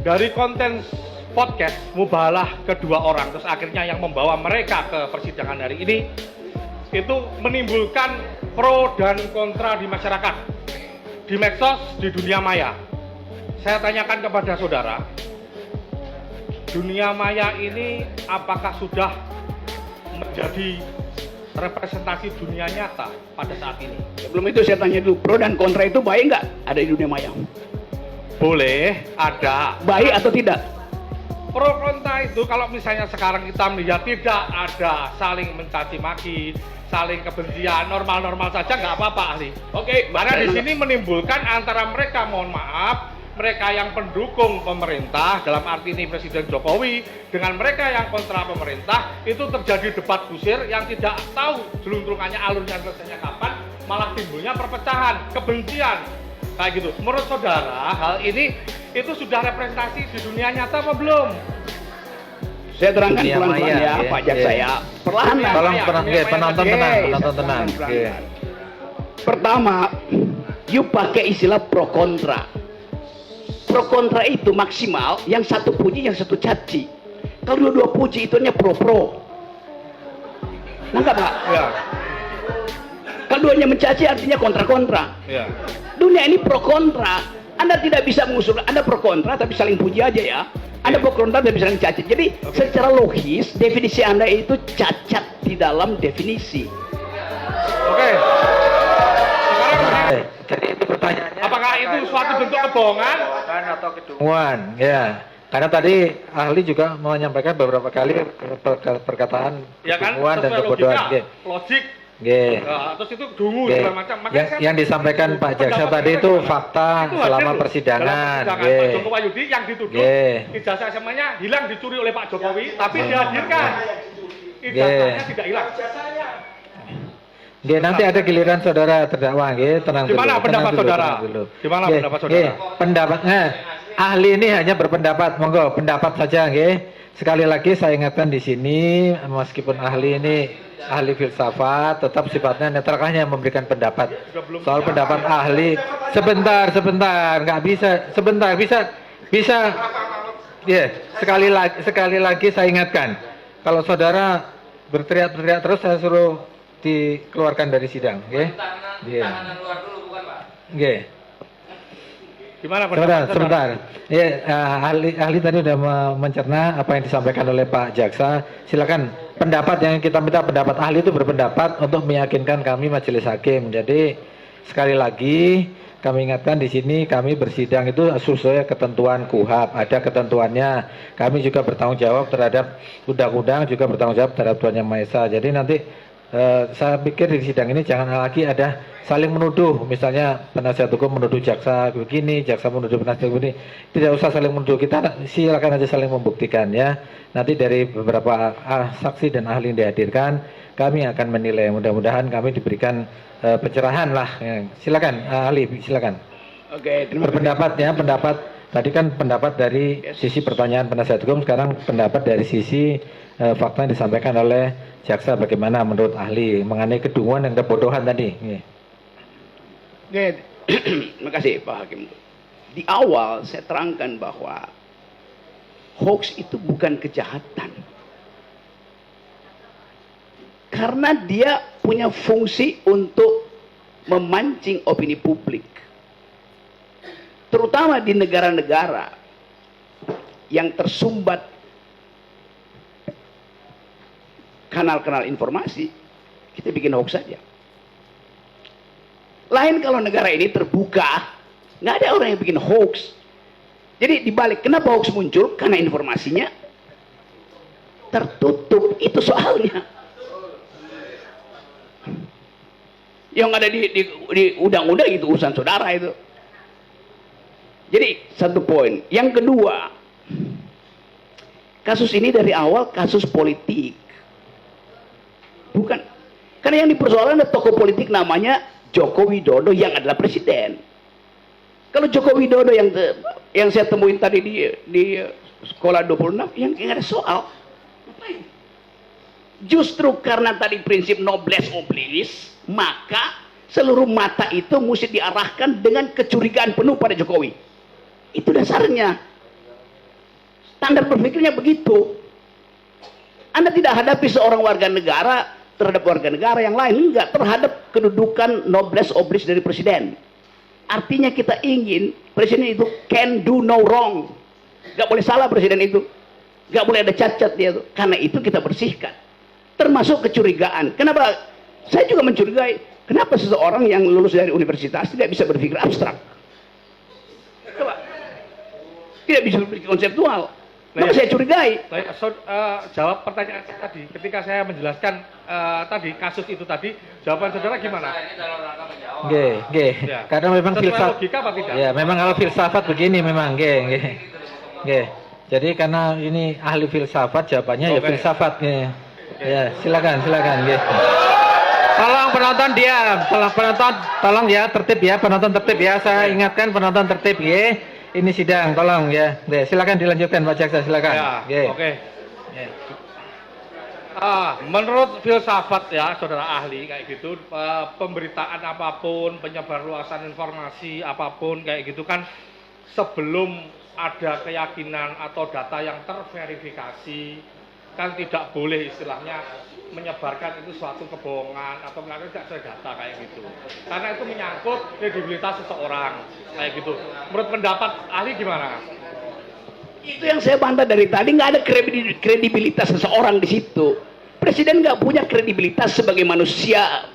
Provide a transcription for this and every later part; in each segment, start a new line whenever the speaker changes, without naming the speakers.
dari konten podcast mubahalah kedua orang, terus akhirnya yang membawa mereka ke persidangan hari ini itu menimbulkan pro dan kontra di masyarakat, di medsos, di dunia maya. Saya tanyakan kepada saudara, dunia maya ini apakah sudah menjadi representasi dunia nyata pada saat ini?
Sebelum itu saya tanya dulu, pro dan kontra itu baik nggak ada di dunia maya?
Boleh, ada.
Baik atau tidak?
Pro kontra itu kalau misalnya sekarang kita melihat tidak ada saling mencaci maki, saling kebencian, normal-normal saja nggak apa-apa ahli.
Oke,
Karena di sini menimbulkan antara mereka, mohon maaf, mereka yang pendukung pemerintah dalam arti ini Presiden Jokowi dengan mereka yang kontra pemerintah itu terjadi debat kusir yang tidak tahu jeluntrungannya alurnya selesainya kapan, malah timbulnya perpecahan, kebencian kayak gitu. Menurut saudara hal ini itu sudah representasi di dunia nyata apa belum?
Saya terangkan
Dunia
pelan-pelan
maya,
ya, Pak Jaksa ya. Perlahan lah.
Tolong penonton tenang, penonton tenang.
Pelan-pelan. Pertama, you pakai istilah pro kontra. Pro kontra itu maksimal yang satu puji, yang satu caci. Kalau dua-dua puji itu hanya pro-pro. Nangkap nggak?
Ya,
Kalau duanya mencaci artinya kontra-kontra.
ya.
Dunia ini pro kontra. Anda tidak bisa mengusul, Anda pro kontra tapi saling puji aja ya. Anda pro kontra tapi saling caci. Jadi secara logis definisi Anda itu cacat di dalam definisi.
Oke. Sekarang
Jadi itu pertanyaannya.
apakah itu suatu bentuk kebohongan?
Atau kedunguan? Ya. Karena tadi ahli juga menyampaikan beberapa kali perkataan
Ya kan,
kedunguan dan
sesuai
kebodohan.
logika, logik.
Oke.
Nah, terus itu dungu
Oke.
segala macam. Makanya saya-
Yang disampaikan Pak Jaksa
pendapat
tadi
kita
itu
gimana?
fakta
Itu
selama
hasil
persidangan.
dalam
Oke.
Pak Joko Wahyudi yang dituduh
Oke.
ijazah SMA-nya hilang dicuri oleh Pak Jokowi, tapi dihadirkan. Ijazahnya tidak hilang.
Oke, nanti ada giliran saudara terdakwa, oke, tenang
Gimana
dulu.
pendapat
tenang dulu,
saudara?
tenang dulu.
Gimana
Oke,
pendapat
oke,
saudara?
pendapatnya ahli ini hanya berpendapat, monggo pendapat saja, oke. Sekali lagi saya ingatkan di sini, meskipun ahli ini ahli filsafat, tetap sifatnya netral, hanya memberikan pendapat. Soal pendapat ahli, sebentar, nggak bisa, sebentar, bisa, ya, sekali lagi saya ingatkan, kalau saudara berteriak-teriak terus saya suruh dikeluarkan dari sidang, oke? Iya. Oke.
Gimana pendapat
Sebentar. Ya, ahli tadi sudah mencerna apa yang disampaikan oleh Pak Jaksa. Silakan pendapat yang kita minta, pendapat ahli itu berpendapat untuk meyakinkan kami majelis hakim. Jadi sekali lagi kami ingatkan di sini kami bersidang itu sesuai ketentuan KUHAP, ada ketentuannya. Kami juga bertanggung jawab terhadap undang-undang, juga bertanggung jawab terhadap Tuhan Yang Maha Esa. Jadi nanti saya pikir di sidang ini jangan lagi ada saling menuduh, misalnya penasihat hukum menuduh jaksa begini, jaksa menuduh penasihat begini. Tidak usah saling menuduh, kita silakan aja saling membuktikan ya. Nanti dari beberapa saksi dan ahli yang dihadirkan, kami akan menilai. Mudah-mudahan kami diberikan pencerahan lah. Ya. Silakan ahli, silakan.
Oke, terima kasih.
Berpendapat ya, pendapat tadi kan pendapat dari sisi pertanyaan penasihat hukum, sekarang pendapat dari sisi fakta yang disampaikan oleh jaksa, bagaimana menurut ahli mengenai kedunguan dan kebodohan tadi.
Oke, terima kasih Pak Hakim. Di awal saya terangkan bahwa hoax itu bukan kejahatan. Karena dia punya fungsi untuk memancing opini publik. Terutama di negara-negara yang tersumbat kanal-kanal informasi, kita bikin hoax saja. Lain kalau negara ini terbuka, nggak ada orang yang bikin hoax. Jadi dibalik, kenapa hoax muncul? Karena informasinya tertutup, itu soalnya. Yang ada di undang-undang itu urusan saudara itu. Jadi satu poin. Yang kedua, kasus ini dari awal kasus politik. Bukan, karena yang dipersoalkan ada tokoh politik namanya Joko Widodo yang adalah presiden. Kalau Joko Widodo yang saya temuin tadi di sekolah 26, yang nggak ada soal. Ngapain? Justru karena tadi prinsip noblesse oblige, maka seluruh mata itu mesti diarahkan dengan kecurigaan penuh pada Jokowi. Itu dasarnya. Standar berpikirnya begitu. Anda tidak hadapi seorang warga negara terhadap warga negara yang lain, enggak, terhadap kedudukan noblesse oblige dari presiden. Artinya kita ingin presiden itu can do no wrong. Enggak boleh salah presiden itu. Enggak boleh ada cacat dia tuh. Karena itu kita bersihkan. Termasuk kecurigaan. Kenapa? Saya juga mencurigai, kenapa seseorang yang lulus dari universitas tidak bisa berpikir abstrak? Coba. Tidak bisa berpikir konseptual. Maka saya curigai.
Jawab pertanyaan saya tadi, ketika saya menjelaskan tadi kasus itu tadi, jawaban saudara gimana?
Oke.
Ya.
Karena memang
Sesuai
filsafat.
logika apa tidak?
Ya, memang kalau filsafat begini memang, Oke. Jadi karena ini ahli filsafat, jawabannya ya
Oke.
filsafat. Ya, silakan. Tolong penonton diam, tolong ya tertib ya, penonton tertib ya. Saya ingatkan penonton tertib ya. Ini sidang, tolong ya. Silakan dilanjutkan Pak Jaksa, silakan.
Ya, oke. Menurut filsafat ya, saudara ahli kayak gitu, pemberitaan apapun, penyebarluasan informasi apapun kayak gitu kan, sebelum ada keyakinan atau data yang terverifikasi, kan tidak boleh istilahnya menyebarkan itu suatu kebohongan atau melakukan tidak sesuai data kayak gitu. Karena itu menyangkut kredibilitas seseorang kayak gitu. Menurut pendapat ahli gimana?
Itu yang saya bantah dari tadi, nggak ada kredibilitas seseorang di situ. Presiden nggak punya kredibilitas sebagai manusia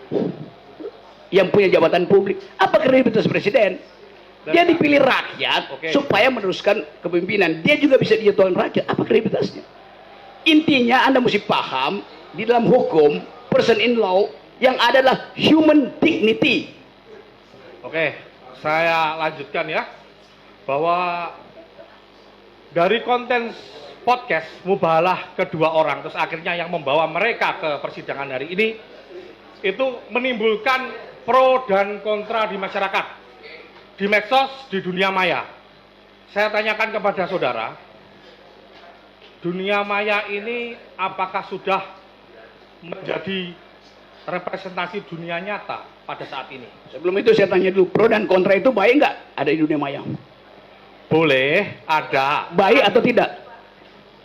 yang punya jabatan publik. Apa kredibilitas presiden? Dia dipilih rakyat supaya meneruskan kepemimpinan. Dia juga bisa dijatuhkan rakyat. Apa kredibilitasnya? Intinya Anda mesti paham, di dalam hukum, person in law, yang adalah human dignity.
Oke, saya lanjutkan ya, bahwa dari konten podcast Mubahalah kedua orang, terus akhirnya yang membawa mereka ke persidangan hari ini, itu menimbulkan pro dan kontra di masyarakat, di medsos, di dunia maya. Saya tanyakan kepada saudara, dunia maya ini apakah sudah menjadi representasi dunia nyata pada saat ini?
Sebelum itu saya tanya dulu, pro dan kontra itu baik nggak ada di dunia maya?
Boleh, ada.
Baik atau tidak?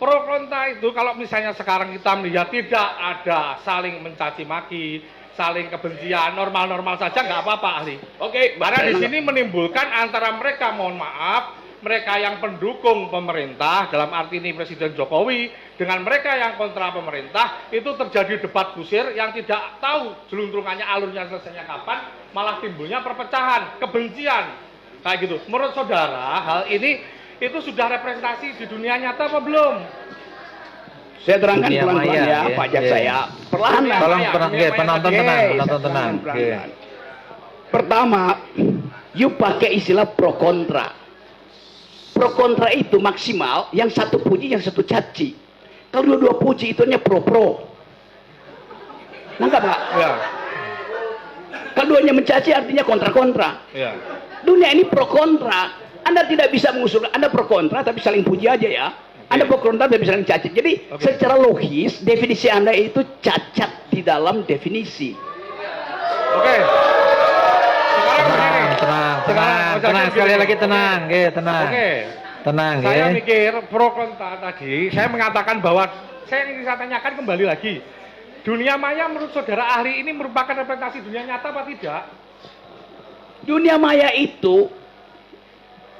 Pro kontra itu kalau misalnya sekarang kita melihat tidak ada saling mencaci maki, saling kebencian, normal-normal saja nggak apa-apa ahli.
Oke,
Karena di sini menimbulkan antara mereka, mohon maaf, mereka yang pendukung pemerintah, dalam arti ini Presiden Jokowi, dengan mereka yang kontra pemerintah, itu terjadi debat kusir yang tidak tahu jeluntrungannya, alurnya selesainya kapan, malah timbulnya perpecahan, kebencian, kayak gitu. Menurut saudara, hal ini itu sudah representasi di dunia nyata apa belum?
Saya terangkan
Dunia
pelan-pelan
maya,
ya,
ya,
Pak Jaksa
ya.
ya. Perlahan.
Tolong penonton tenang, penonton tenang.
Pelan-pelan. Pertama, you pakai istilah pro kontra. Pro kontra itu maksimal yang satu puji, yang satu caci. Kalau dua-dua puji itu hanya pro-pro. Nangkap nggak?
Ya,
Kalau duanya mencaci artinya kontra-kontra.
ya.
Dunia ini pro kontra. Anda tidak bisa mengusulkan Anda pro kontra tapi saling puji aja ya. Anda pro kontra tapi saling caci. Jadi secara logis definisi Anda itu cacat di dalam definisi.
Oke. Sekarang begini.
Tenang, sekali lagi tenang, tenang.
Oke.
Tenang,
Saya mikir pro kontra tadi, saya mengatakan bahwa saya ingin saya tanyakan kembali lagi. Dunia maya menurut saudara ahli ini merupakan representasi dunia nyata apa tidak?
Dunia maya itu,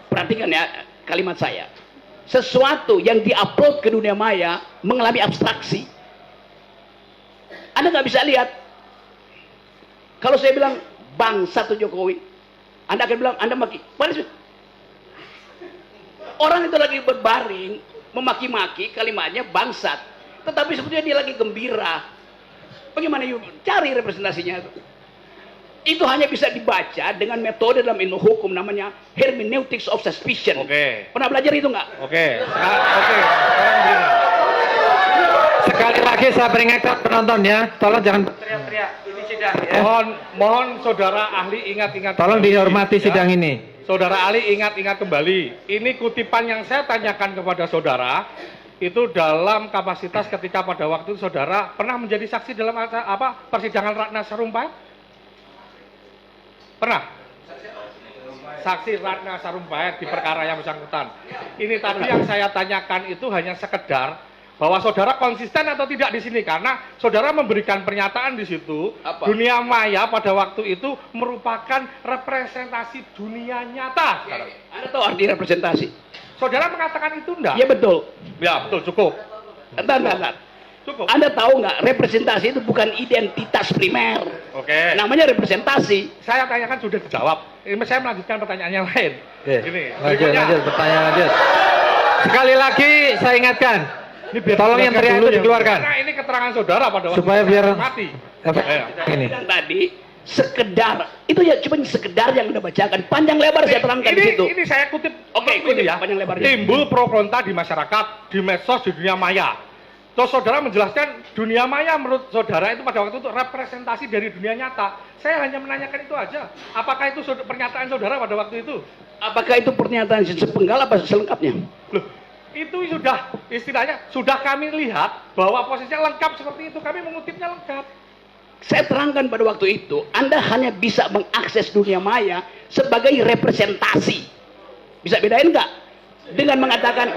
perhatikan ya kalimat saya, sesuatu yang diupload ke dunia maya mengalami abstraksi. Anda nggak bisa lihat. Kalau saya bilang bangsa tuh Jokowi, Anda akan bilang Anda maki. Orang itu lagi berbaring memaki-maki, kalimatnya bangsat, tetapi sebetulnya dia lagi gembira. Bagaimana you cari representasinya itu? Itu hanya bisa dibaca dengan metode dalam ilmu hukum namanya hermeneutics of suspicion.
Oke.
Pernah belajar itu nggak?
Oke. Sekarang begini.
Sekali lagi saya peringatkan penonton ya, tolong jangan teriak-teriak. Ini sidang ya.
Mohon saudara ahli ingat-ingat.
Tolong
kembali,
dihormati
ya.
sidang ini.
Saudara ahli ingat-ingat kembali. Ini kutipan yang saya tanyakan kepada saudara itu dalam kapasitas ketika pada waktu itu saudara pernah menjadi saksi dalam persidangan Ratna Sarumpait? Pernah? saksi Ratna Sarumpait di perkara yang bersangkutan. Ini tadi yang saya tanyakan itu hanya sekedar bahwa saudara konsisten atau tidak di sini karena saudara memberikan pernyataan di situ
Apa?
dunia maya pada waktu itu merupakan representasi dunia nyata. Saudara.
Anda tahu arti representasi?
Saudara mengatakan itu enggak?
Ya betul.
Ya betul, cukup.
Bentar.
Cukup.
Anda tahu nggak representasi itu bukan identitas primer.
Oke.
Namanya representasi.
Saya tanyakan sudah dijawab. Ini saya melanjutkan pertanyaan yang lain.
Oke.
Ini
Lanjut, pertanyaan lanjut. Sekali lagi saya ingatkan,
Ini biar
tolong yang teriak itu dikeluarkan.
Karena ini keterangan saudara pada waktu
Supaya biar
mati.
ini.
Yang tadi sekedar itu ya cuma sekedar yang Anda bacakan. Panjang lebar saya terangkan di situ.
Ini saya kutip.
Oke,
ini
kutip panjang lebarnya.
Timbul pro kontra di masyarakat, di medsos, di dunia maya. Terus saudara menjelaskan dunia maya menurut saudara itu pada waktu itu representasi dari dunia nyata. Saya hanya menanyakan itu aja. Apakah itu pernyataan saudara pada waktu itu?
Apakah itu pernyataan sepenggal apa selengkapnya?
Loh, itu sudah istilahnya sudah kami lihat bahwa posisinya lengkap seperti itu. Kami mengutipnya lengkap.
Saya terangkan pada waktu itu, Anda hanya bisa mengakses dunia maya sebagai representasi. Bisa bedain nggak? Dengan mengatakan,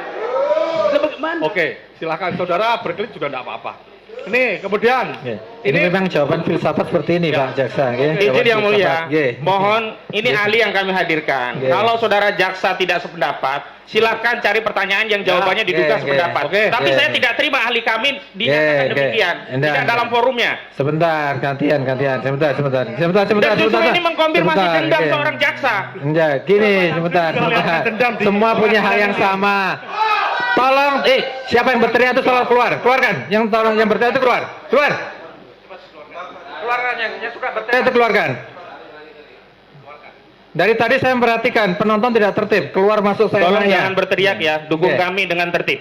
sebagaimana?
Oke, silakan saudara berkelit juga tidak apa-apa. Ini kemudian,
Oke. Ini memang jawaban filsafat seperti ini,
Ya.
Pak Jaksa. Oke.
Izin
Jawaban
yang mulia,
filsafat. Oke.
mohon ini ahli yang kami hadirkan.
Oke.
Kalau saudara jaksa tidak sependapat, silakan cari pertanyaan yang jawabannya
Oke,
diduga
oke.
sependapat.
Oke.
Tapi
Oke.
saya tidak terima ahli kami dinyatakan
Oke, oke.
demikian,
Enggak,
tidak dalam forumnya.
Sebentar, gantian. Sebentar.
Dan justru ini mengkonfirmasi
Sebentar,
dendam
oke.
seorang jaksa.
Enggak, gini, sebentar.
Dendam di-
Semua punya hal yang sama. Tolong, siapa yang berteriak itu tolong keluarkan. Yang berteriak itu keluar.
Keluarkan yang suka
Berteriak itu keluarkan. Dari tadi saya memperhatikan penonton tidak tertib, keluar masuk saya
Tolong
nanya.
jangan berteriak ya, dukung
Oke.
kami dengan tertib.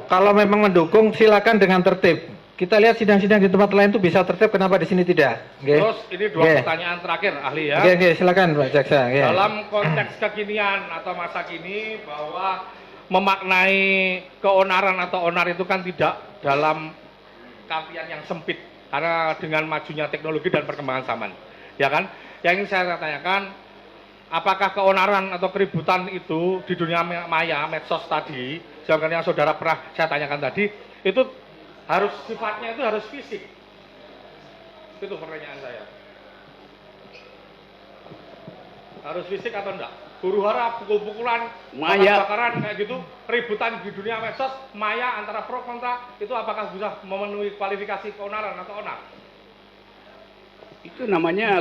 Kalau memang mendukung, silakan dengan tertib. Kita lihat sidang-sidang di tempat lain itu bisa tertib, kenapa di sini tidak? Oke.
terus ini dua
Oke.
pertanyaan terakhir ahli ya.
Oke, silakan Pak Jaksa. Oke.
Dalam konteks kekinian atau masa kini bahwa memaknai keonaran atau onar itu kan tidak dalam artian yang sempit karena dengan majunya teknologi dan perkembangan zaman, ya kan? Yang ingin saya tanyakan, apakah keonaran atau keributan itu di dunia maya, medsos tadi, sebenarnya yang saudara pernah saya tanyakan tadi, itu harus sifatnya itu harus fisik? Itu pertanyaan saya. Harus fisik atau enggak? Huru hara, pukul-pukulan,
Maya.
bakar-bakaran kayak gitu, keributan di dunia medsos, maya antara pro kontra, itu apakah bisa memenuhi kualifikasi keonaran atau onar?
Itu namanya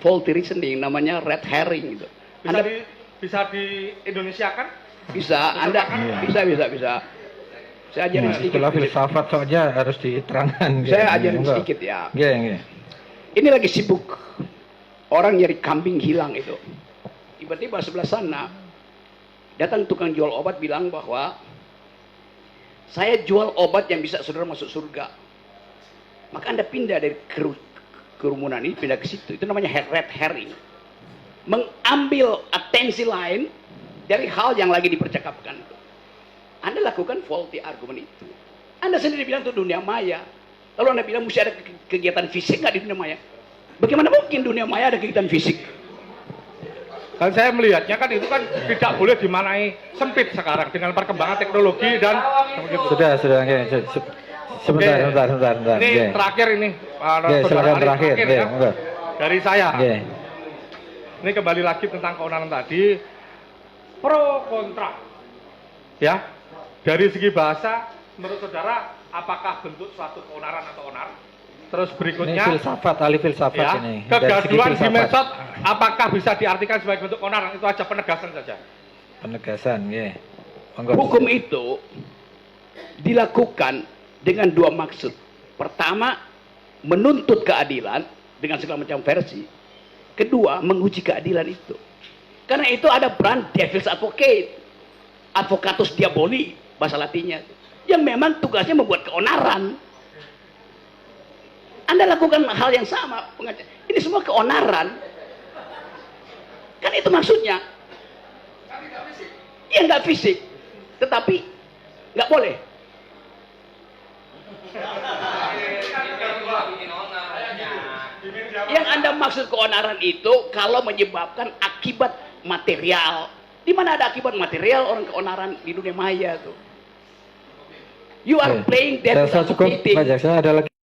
faulty reasoning, namanya red herring gitu. Anda
Bisa di Indonesia kan?
bisa, Anda bisa. Saya ajarin
Nah,
sedikit.
istilah filsafat soalnya harus diterangkan.
Saya
Oke,
ajarin
monggo.
sedikit ya.
Oke.
Ini lagi sibuk orang nyari kambing hilang itu. Tiba-tiba sebelah sana datang tukang jual obat bilang bahwa saya jual obat yang bisa saudara masuk surga. Maka Anda pindah dari kerumunan ini, pindah ke situ. Itu namanya red herring. Mengambil atensi lain dari hal yang lagi dipercakapkan. Anda lakukan faulty argument itu. Anda sendiri bilang itu dunia maya. Lalu Anda bilang mesti ada kegiatan fisik nggak di dunia maya? Bagaimana mungkin dunia maya ada kegiatan fisik?
Kan saya melihatnya kan itu kan tidak boleh dimanai sempit sekarang dengan perkembangan teknologi dan begitu.
Sudah. Oke. Sebentar.
Ini
Oke.
terakhir ini,
Oke,
saudara
silakan
ahli,
terakhir. Oke,
ya,
monggo.
dari saya.
Oke.
Ini kembali lagi tentang keonaran tadi, pro kontra, ya. Dari segi bahasa, menurut saudara, apakah bentuk suatu keonaran atau onar? Terus
Ini
berikutnya,
filsafat, ahli filsafat
ya,
ini. Dari segi
kegaduhan di
filsafat.
medsos, apakah bisa diartikan sebagai bentuk onar? Itu aja penegasan saja.
Penegasan, ya.
Hukum itu dilakukan dengan dua maksud. Pertama, menuntut keadilan dengan segala macam versi. Kedua, menguji keadilan itu. Karena itu ada peran devil's advocate, advocatus diaboli, bahasa latinnya. Yang memang tugasnya membuat keonaran. Anda lakukan hal yang sama. Ini semua keonaran. Kan itu maksudnya. Ya nggak fisik. Tetapi nggak boleh. Yang Anda maksud keonaran itu kalau menyebabkan akibat akibat material. Di mana ada akibat material orang keonaran di dunia maya tuh. You are playing that
Saya cukup,
politik.
Pak Jaksa, ada lagi.